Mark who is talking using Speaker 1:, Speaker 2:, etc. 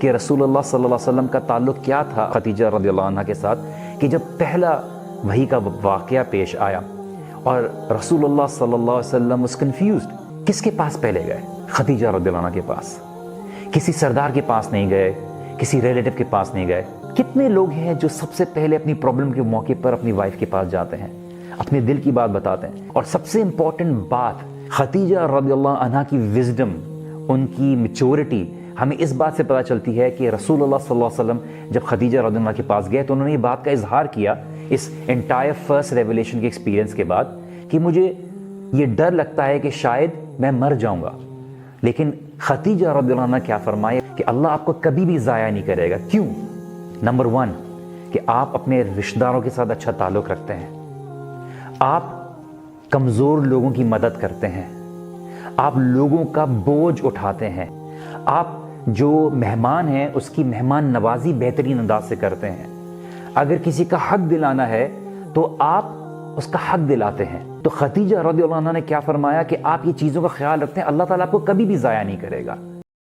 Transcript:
Speaker 1: کہ رسول اللہ صلی اللہ علیہ وسلم کا تعلق کیا تھا خدیجہ رضی اللہ عنہ کے ساتھ کہ جب پہلا وحی کا واقعہ پیش آیا اور رسول اللہ صلی اللہ علیہ وسلم was confused، کس کے پاس پہلے گئے؟ خدیجہ رضی اللہ عنہ کے پاس، کسی سردار کے پاس نہیں گئے، کسی ریلیٹو کے پاس نہیں گئے۔ کتنے لوگ ہیں جو سب سے پہلے اپنی پرابلم کے موقع پر اپنی وائف کے پاس جاتے ہیں، اپنے دل کی بات بتاتے ہیں؟ اور سب سے امپورٹنٹ بات، خدیجہ رضی اللہ عنہ کی وزڈم، ان کی میچورٹی ہمیں اس بات سے پتہ چلتی ہے کہ رسول اللہ صلی اللہ علیہ وسلم جب خدیجہ رضی اللہ عنہ کے پاس گئے تو انہوں نے یہ بات کا اظہار کیا اس انٹائر فرسٹ ریویلیشن کے ایکسپیرینس کے بعد کہ مجھے یہ ڈر لگتا ہے کہ شاید میں مر جاؤں گا، لیکن خدیجہ رضی اللہ عنہ کیا فرمائے کہ اللہ آپ کو کبھی بھی ضائع نہیں کرے گا۔ کیوں؟ نمبر 1 کہ آپ اپنے رشتہ داروں کے ساتھ اچھا تعلق رکھتے ہیں، آپ کمزور لوگوں کی مدد کرتے ہیں، آپ لوگوں کا بوجھ اٹھاتے ہیں، آپ جو مہمان ہیں اس کی مہمان نوازی بہترین انداز سے کرتے ہیں، اگر کسی کا حق دلانا ہے تو آپ اس کا حق دلاتے ہیں۔ تو خدیجہ رضی اللہ عنہ نے کیا فرمایا کہ آپ یہ چیزوں کا خیال رکھتے ہیں، اللہ تعالیٰ آپ کو کبھی بھی ضائع نہیں کرے گا۔